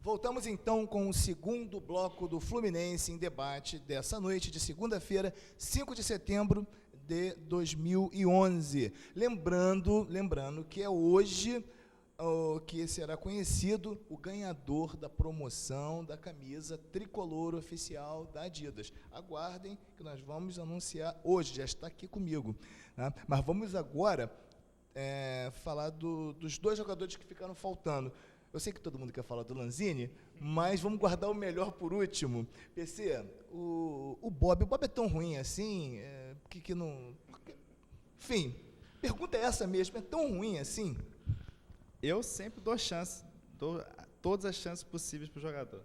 Voltamos então com o segundo bloco do Fluminense em debate dessa noite de segunda-feira, 5 de setembro de 2011. Lembrando que é hoje que será conhecido o ganhador da promoção da camisa tricolor oficial da Adidas. Aguardem que nós vamos anunciar hoje, já está aqui comigo, né? Mas vamos agora falar dos dois jogadores que ficaram faltando. Eu sei que todo mundo quer falar do Lanzini, mas vamos guardar o melhor por último. PC, o Bob é tão ruim assim, que não... Enfim, pergunta é essa mesmo, é tão ruim assim? Eu sempre dou todas as chances possíveis para o jogador.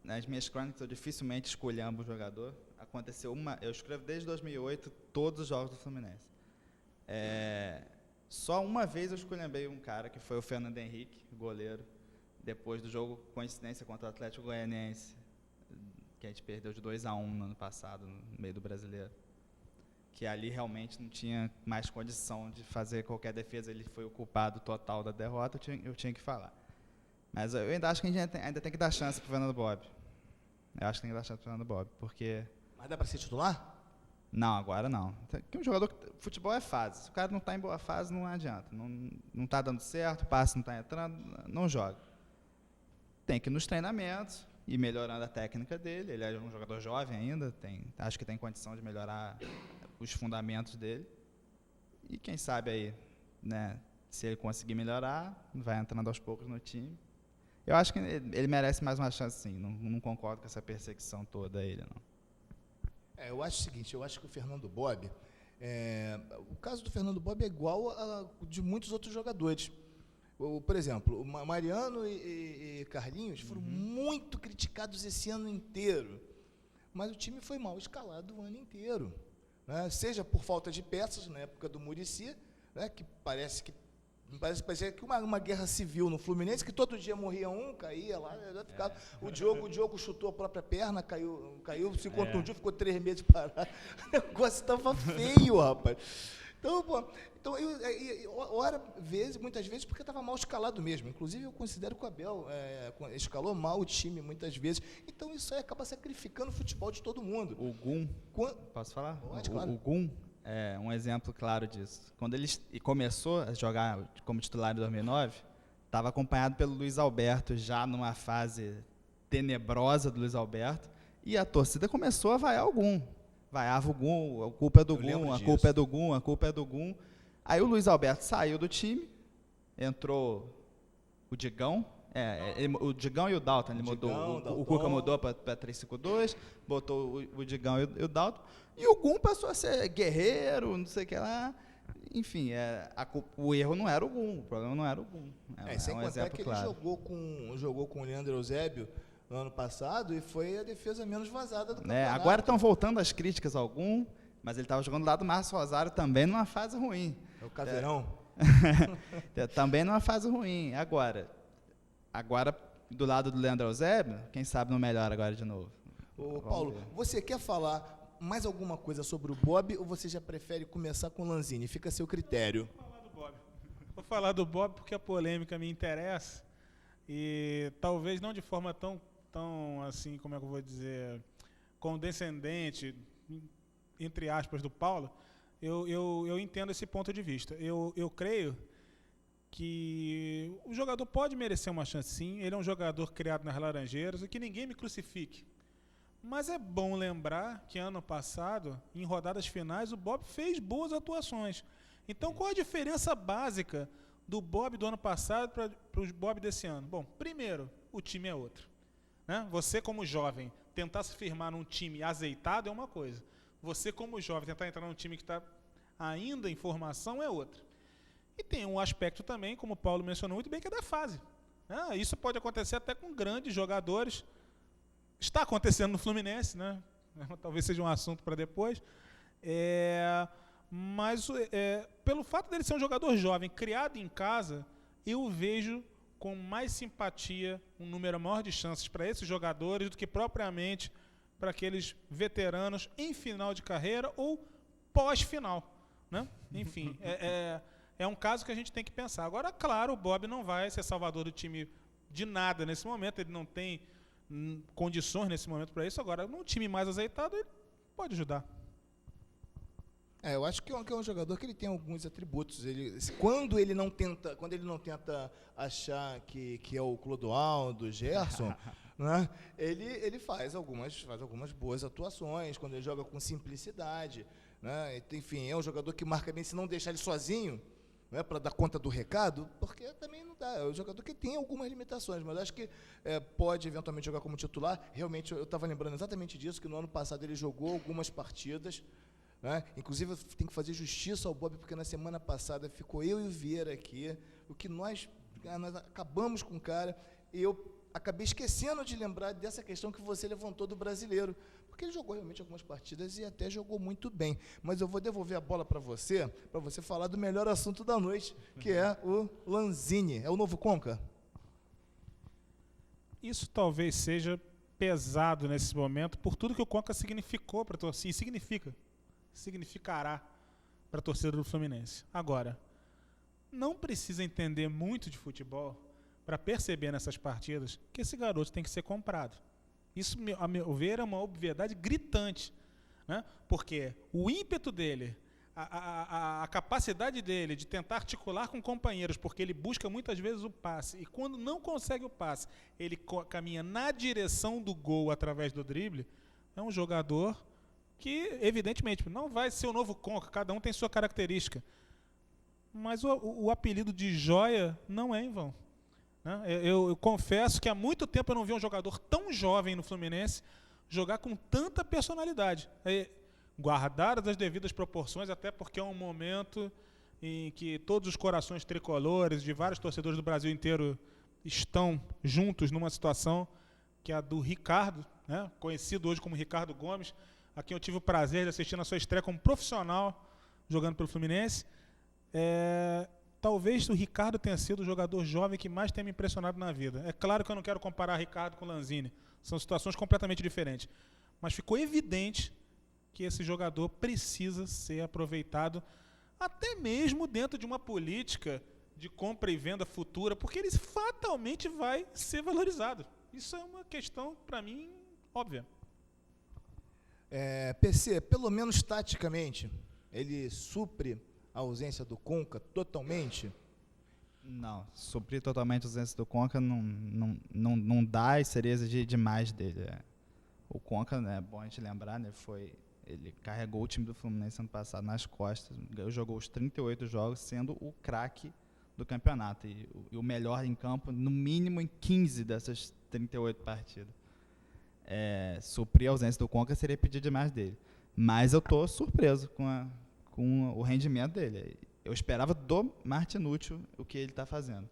Nas minhas crônicas, eu dificilmente escolhamo o jogador. Eu escrevo desde 2008 todos os jogos do Fluminense. Só uma vez eu esculhambei um cara, que foi o Fernando Henrique, goleiro, depois do jogo, coincidência, contra o Atlético Goianiense, que a gente perdeu de 2-1 no ano passado, no meio do Brasileiro. Que ali realmente não tinha mais condição de fazer qualquer defesa, ele foi o culpado total da derrota, eu tinha que falar. Mas eu ainda acho que a gente ainda tem que dar chance para o Fernando Bob. Eu acho que tem que dar chance para o Fernando Bob, porque... Mas dá para ser titular? Não, agora não. Porque um jogador, futebol é fase. Se o cara não está em boa fase, não adianta. Não está dando certo, o passe não está entrando, não joga. Tem que ir nos treinamentos, ir melhorando a técnica dele. Ele é um jogador jovem ainda, acho que tem condição de melhorar os fundamentos dele. E quem sabe aí, né, se ele conseguir melhorar, vai entrando aos poucos no time. Eu acho que ele merece mais uma chance, sim. Não concordo com essa perseguição toda a ele, não. Eu acho o seguinte, eu acho que o Fernando Bob, o caso do Fernando Bob é igual a de muitos outros jogadores. Por exemplo, o Mariano e Carlinhos foram muito criticados esse ano inteiro, mas o time foi mal escalado o ano inteiro, né? Seja por falta de peças, na época do Muricy, né, que parecia que uma guerra civil no Fluminense, que todo dia morria um, caía lá, ficava. O Diogo chutou a própria perna, caiu, se contundiu, ficou 3 meses parado. O negócio estava feio, rapaz. Então muitas vezes, porque estava mal escalado mesmo. Inclusive, eu considero que o Abel escalou mal o time muitas vezes. Então, isso aí acaba sacrificando o futebol de todo mundo. O Gum, posso falar? Claro. O Gum é um exemplo claro disso. Quando ele começou a jogar como titular em 2009, estava acompanhado pelo Luiz Alberto, já numa fase tenebrosa do Luiz Alberto, e a torcida começou a vaiar o Gum. Vaiava o Gum, a culpa é do Gum, a culpa é do Gum, a culpa é do Gum. Aí o Luiz Alberto saiu do time, entrou o Digão, o Digão e o Dalton, o Cuca mudou para 3-5-2, botou o Digão e o Dalton, e o Gum passou a ser guerreiro, não sei o que lá. Enfim, o erro não era o Gum, o problema não era o Gum. Sem um contar exemplo que claro. Ele jogou com o Leandro Eusébio no ano passado e foi a defesa menos vazada do campeonato. Agora estão voltando as críticas ao Gum, mas ele estava jogando lá do Márcio Rosário também numa fase ruim. É o Caveirão? Também numa fase ruim. Agora, do lado do Leandro Eusébio, quem sabe não melhora agora de novo. Paulo, você quer falar mais alguma coisa sobre o Bob ou você já prefere começar com o Lanzini? Fica a seu critério. Vou falar do Bob porque a polêmica me interessa e talvez não de forma tão assim, como é que eu vou dizer, condescendente, entre aspas, do Paulo. Eu entendo esse ponto de vista. Eu creio que o jogador pode merecer uma chance, sim. Ele é um jogador criado nas Laranjeiras e que ninguém me crucifique. Mas é bom lembrar que ano passado, em rodadas finais, o Bob fez boas atuações. Então, qual a diferença básica do Bob do ano passado para o Bob desse ano? Bom, primeiro, o time é outro, né? Você, como jovem, tentar se firmar num time azeitado é uma coisa. Você, como jovem, tentar entrar num time que está ainda em formação é outra. E tem um aspecto também, como o Paulo mencionou muito bem, que é da fase. Isso pode acontecer até com grandes jogadores. Está acontecendo no Fluminense, né? Talvez seja um assunto para depois. Mas pelo fato dele ser um jogador jovem, criado em casa, eu vejo com mais simpatia um número maior de chances para esses jogadores do que propriamente para aqueles veteranos em final de carreira ou pós-final, né? Enfim, é um caso que a gente tem que pensar. Agora, claro, o Bob não vai ser salvador do time de nada nesse momento, ele não tem condições nesse momento para isso. Agora, num time mais azeitado, ele pode ajudar. Eu acho que é um jogador que ele tem alguns atributos. Quando ele não tenta achar que é o Clodoaldo, o Gerson, né, ele faz algumas boas atuações, quando ele joga com simplicidade, né, enfim, é um jogador que marca bem, se não deixar ele sozinho, né, para dar conta do recado, porque também não dá. É um jogador que tem algumas limitações, mas acho que pode eventualmente jogar como titular. Realmente, eu estava lembrando exatamente disso, que no ano passado ele jogou algumas partidas, né? Inclusive, eu tenho que fazer justiça ao Bob, porque na semana passada ficou eu e o Vieira aqui, o que nós acabamos com o cara, e eu acabei esquecendo de lembrar dessa questão que você levantou do brasileiro, porque ele jogou realmente algumas partidas e até jogou muito bem. Mas eu vou devolver a bola para você falar do melhor assunto da noite, que é o Lanzini. É o novo Conca? Isso talvez seja pesado nesse momento, por tudo que o Conca significou para a torcida, e significará para a torcida do Fluminense. Agora, não precisa entender muito de futebol para perceber nessas partidas que esse garoto tem que ser comprado. Isso, a meu ver, é uma obviedade gritante, né? Porque o ímpeto dele, a capacidade dele de tentar articular com companheiros, porque ele busca muitas vezes o passe, e quando não consegue o passe, ele caminha na direção do gol através do drible, é um jogador que, evidentemente, não vai ser o novo Conca, cada um tem sua característica. Mas o apelido de joia não é em vão, né? Eu confesso que há muito tempo eu não vi um jogador tão jovem no Fluminense jogar com tanta personalidade. Guardadas as devidas proporções, até porque é um momento em que todos os corações tricolores de vários torcedores do Brasil inteiro estão juntos numa situação que é a do Ricardo, né? Conhecido hoje como Ricardo Gomes, a quem eu tive o prazer de assistir na sua estreia como profissional jogando pelo Fluminense. Talvez o Ricardo tenha sido o jogador jovem que mais tem me impressionado na vida. É claro que eu não quero comparar Ricardo com Lanzini, são situações completamente diferentes. Mas ficou evidente que esse jogador precisa ser aproveitado, até mesmo dentro de uma política de compra e venda futura, porque ele fatalmente vai ser valorizado. Isso é uma questão, para mim, óbvia. PC, pelo menos taticamente, ele supre a ausência do Conca totalmente? Não, suprir totalmente a ausência do Conca não dá, e seria exigir demais dele. O Conca, né, é bom a gente lembrar, né, ele carregou o time do Fluminense ano passado nas costas, jogou os 38 jogos, sendo o craque do campeonato, e o melhor em campo, no mínimo em 15 dessas 38 partidas. Suprir a ausência do Conca seria pedir demais dele. Mas eu estou surpreso com o rendimento dele. Eu esperava do Martinucci o que ele está fazendo.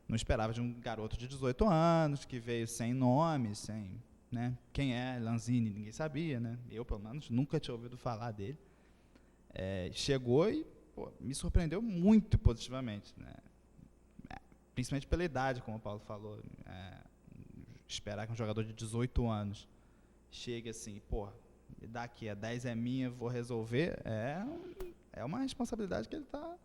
Não esperava de um garoto de 18 anos, que veio sem nome, sem, né, quem é Lanzini, ninguém sabia, né? Eu, pelo menos, nunca tinha ouvido falar dele. Chegou e me surpreendeu muito positivamente, né? Principalmente pela idade, como o Paulo falou. Esperar que um jogador de 18 anos chegue assim, daqui a 10 é minha, vou resolver, é uma responsabilidade que ele está...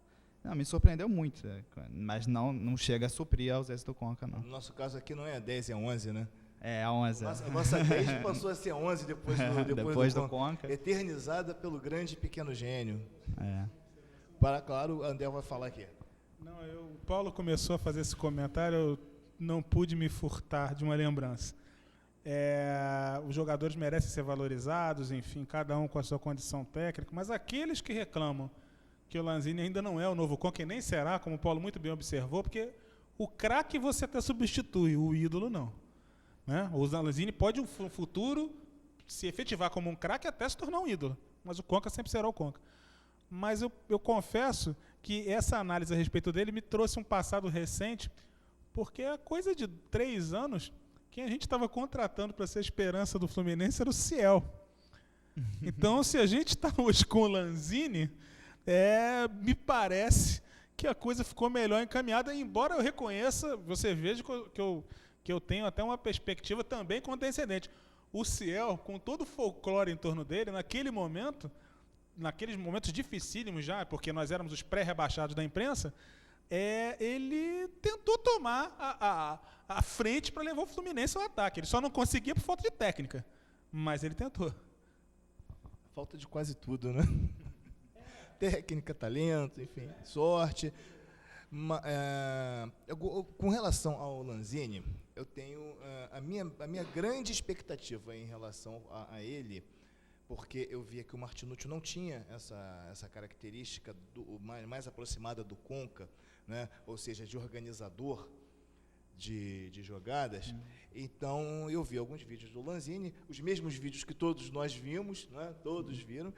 me surpreendeu muito, mas não chega a suprir a ausência do Conca, não. No nosso caso aqui não é 10, é 11, né? É 11. A nossa 10 passou a ser 11 depois do Conca. Eternizada pelo grande e pequeno gênio. Claro, o André vai falar aqui. O Paulo começou a fazer esse comentário, eu não pude me furtar de uma lembrança. Os jogadores merecem ser valorizados, enfim, cada um com a sua condição técnica, mas aqueles que reclamam que o Lanzini ainda não é o novo Conca, e nem será, como o Paulo muito bem observou, porque o craque você até substitui, o ídolo não, né? O Lanzini pode, no futuro, se efetivar como um craque até se tornar um ídolo, mas o Conca sempre será o Conca. Mas eu confesso que essa análise a respeito dele me trouxe um passado recente, porque a coisa de 3 anos, quem a gente estava contratando para ser a esperança do Fluminense era o Ciel. Então, se a gente está hoje com o Lanzini, me parece que a coisa ficou melhor encaminhada, embora eu reconheça, você veja que eu tenho até uma perspectiva também condescendente. O Ciel, com todo o folclore em torno dele, naqueles momentos dificílimos já, porque nós éramos os pré-rebaixados da imprensa, ele tentou tomar a frente para levar o Fluminense ao ataque. Ele só não conseguia por falta de técnica, mas ele tentou. Falta de quase tudo, né? Técnica, talento, enfim, sorte. Com relação ao Lanzini, eu tenho a minha grande expectativa em relação a ele, porque eu via que o Martinucci não tinha essa característica mais aproximada do Conca, né? Ou seja, de organizador de jogadas. Então, eu vi alguns vídeos do Lanzini, os mesmos vídeos que todos nós vimos, né? Todos viram,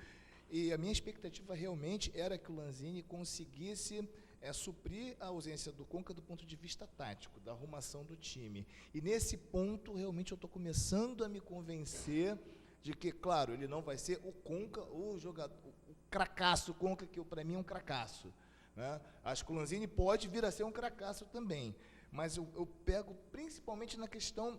e a minha expectativa realmente era que o Lanzini conseguisse suprir a ausência do Conca do ponto de vista tático, da arrumação do time. E nesse ponto, realmente, eu estou começando a me convencer de que, claro, ele não vai ser o Conca, o jogador, o cracaço Conca, que para mim é um cracaço, né? Acho que o Lanzini pode vir a ser um cracaço também, mas eu pego principalmente na questão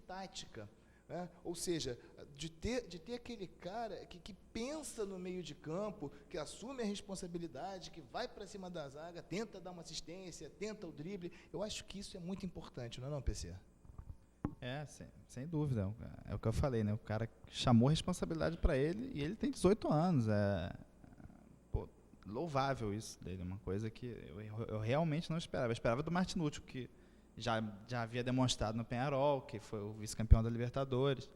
tática, né? Ou seja, de ter aquele cara que pensa no meio de campo, que assume a responsabilidade, que vai para cima da zaga, tenta dar uma assistência, tenta o drible. Eu acho que isso é muito importante, não é não, PC? Sem dúvida. É o que eu falei, né? O cara chamou a responsabilidade para ele e ele tem 18 anos. Louvável isso dele, uma coisa que eu realmente não esperava. Eu esperava do Martinucci, que já havia demonstrado no Peñarol, que foi o vice-campeão da Libertadores.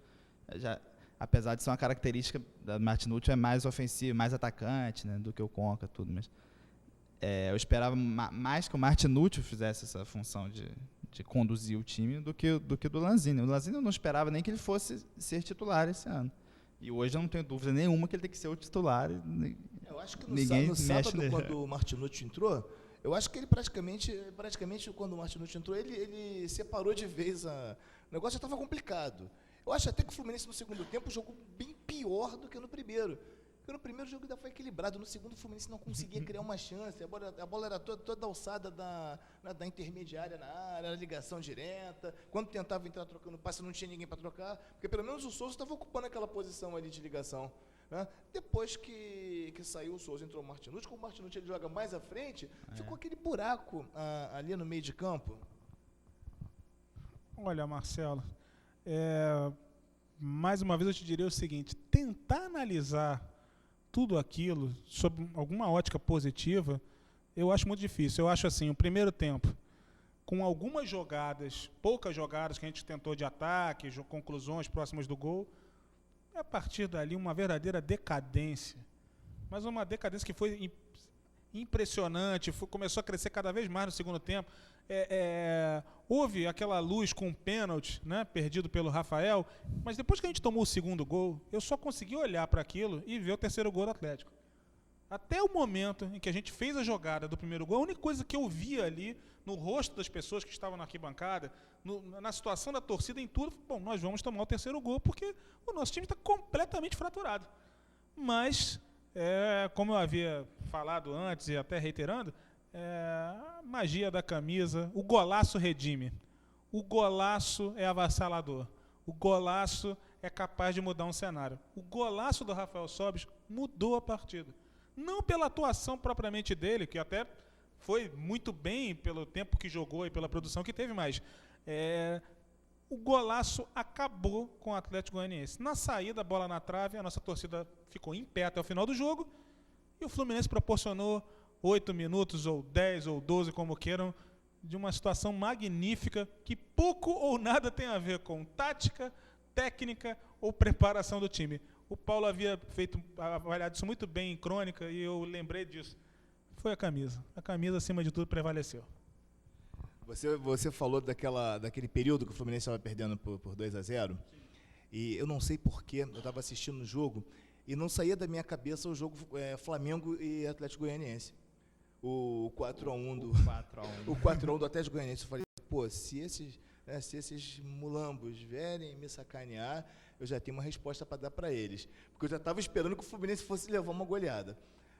Apesar de ser uma característica da Martinucci, é mais ofensivo, mais atacante, né, do que o Conca, tudo. Mas eu esperava mais que o Martinucci fizesse essa função de conduzir o time do que do Lanzini. O Lanzini eu não esperava nem que ele fosse ser titular esse ano. E hoje eu não tenho dúvida nenhuma que ele tem que ser o titular. Eu acho que no sábado, quando o Martinucci entrou, eu acho que ele praticamente quando o Martinucci entrou, ele separou de vez o negócio já estava complicado. Eu acho até que o Fluminense no segundo tempo jogou bem pior do que no primeiro. Porque no primeiro jogo ainda foi equilibrado, no segundo o Fluminense não conseguia criar uma chance, a bola era toda alçada da intermediária na área, a ligação direta, quando tentava entrar trocando passe não tinha ninguém para trocar, porque pelo menos o Souza estava ocupando aquela posição ali de ligação, né? Depois que saiu o Souza, entrou o Martinucci, como o Martinucci ele joga mais à frente, ficou aquele buraco ali no meio de campo. Olha, Marcelo, mais uma vez eu te diria o seguinte, tentar analisar tudo aquilo sob alguma ótica positiva, eu acho muito difícil. Eu acho assim, o primeiro tempo, com algumas jogadas, poucas jogadas que a gente tentou de ataque, conclusões próximas do gol, a partir dali uma verdadeira decadência. Mas uma decadência que foi impressionante, começou a crescer cada vez mais no segundo tempo. Houve aquela luz com um pênalti, né, perdido pelo Rafael, mas depois que a gente tomou o segundo gol, eu só consegui olhar para aquilo e ver o terceiro gol do Atlético. Até o momento em que a gente fez a jogada do primeiro gol, a única coisa que eu via ali no rosto das pessoas que estavam na arquibancada, na situação da torcida, em tudo, bom, nós vamos tomar o terceiro gol porque o nosso time está completamente fraturado. Mas, como eu havia falado antes e até reiterando, a magia da camisa, o golaço redime. O golaço é avassalador. O golaço é capaz de mudar um cenário. O golaço do Rafael Sobis mudou a partida. Não pela atuação propriamente dele, que até foi muito bem pelo tempo que jogou e pela produção que teve, mas o golaço acabou com o Atlético Goianiense. Na saída, a bola na trave, a nossa torcida ficou em pé até o final do jogo e o Fluminense proporcionou 8 minutos, ou 10, ou 12, como queiram, de uma situação magnífica que pouco ou nada tem a ver com tática, técnica ou preparação do time. O Paulo havia avaliado isso muito bem em crônica e eu lembrei disso. Foi a camisa. A camisa, acima de tudo, prevaleceu. Você falou daquele período que o Fluminense estava perdendo por 2-0, e eu não sei porquê, eu estava assistindo o jogo e não saía da minha cabeça o jogo Flamengo e Atlético Goianiense. O 4-1 do Atlético Goianiense. Eu falei, pô, se esses mulambos vierem me sacanear, eu já tenho uma resposta para dar para eles. Porque eu já estava esperando que o Fluminense fosse levar uma goleada.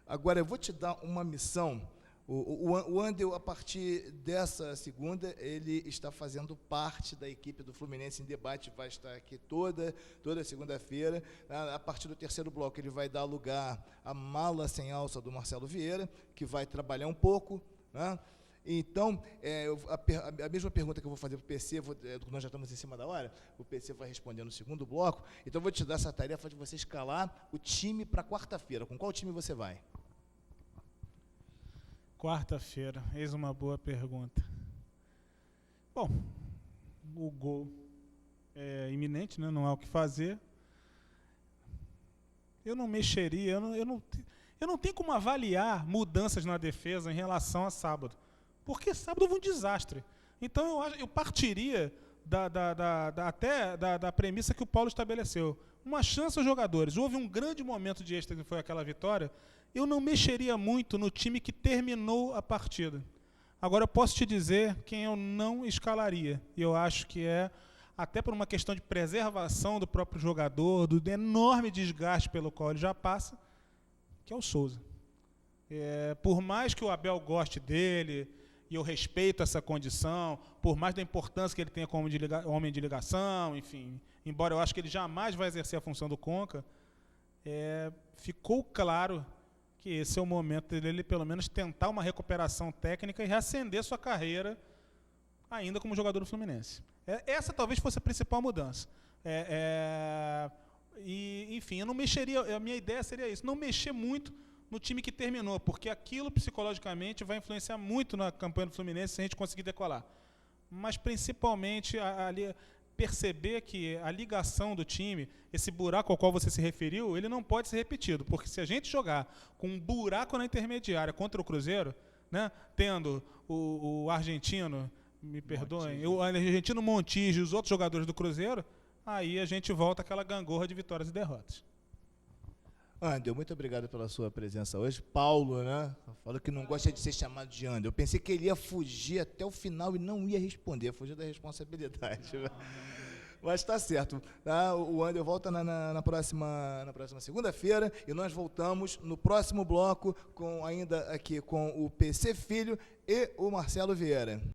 Agora, eu vou te dar uma missão. O Andel, a partir dessa segunda, ele está fazendo parte da equipe do Fluminense em Debate, vai estar aqui toda segunda-feira. A partir do terceiro bloco, ele vai dar lugar à mala sem alça do Marcelo Vieira, que vai trabalhar um pouco, né? Então, a mesma pergunta que eu vou fazer para o PC, nós já estamos em cima da hora, o PC vai responder no segundo bloco, então eu vou te dar essa tarefa de você escalar o time para quarta-feira. Com qual time você vai? Quarta-feira, eis uma boa pergunta. Bom, o gol é iminente, né? Não há o que fazer. Eu não mexeria, eu não tenho como avaliar mudanças na defesa em relação a sábado, porque sábado foi um desastre. Então eu partiria da premissa que o Paulo estabeleceu. Uma chance aos jogadores. Houve um grande momento de êxtase, que foi aquela vitória. Eu não mexeria muito no time que terminou a partida. Agora eu posso te dizer quem eu não escalaria. E eu acho que é, até por uma questão de preservação do próprio jogador, do enorme desgaste pelo qual ele já passa, que é o Souza. Por mais que o Abel goste dele, e eu respeito essa condição, por mais da importância que ele tenha como homem de ligação, enfim, embora eu acho que ele jamais vai exercer a função do Conca, ficou claro que esse é o momento dele, pelo menos, tentar uma recuperação técnica e reacender sua carreira ainda como jogador do Fluminense. Essa talvez fosse a principal mudança. Enfim, eu não mexeria, a minha ideia seria isso, não mexer muito no time que terminou, porque aquilo psicologicamente vai influenciar muito na campanha do Fluminense se a gente conseguir decolar. Mas principalmente perceber que a ligação do time, esse buraco ao qual você se referiu, ele não pode ser repetido, porque se a gente jogar com um buraco na intermediária contra o Cruzeiro, né, tendo o argentino, me perdoem, o argentino Montijo e os outros jogadores do Cruzeiro, aí a gente volta àquela gangorra de vitórias e derrotas. Andel, muito obrigado pela sua presença hoje. Paulo, né? Falou que não gosta de ser chamado de Andel. Eu pensei que ele ia fugir até o final e não ia responder, fugir da responsabilidade. Mas está certo. Tá? O Andel volta na próxima segunda-feira e nós voltamos no próximo bloco ainda aqui com o PC Filho e o Marcelo Vieira.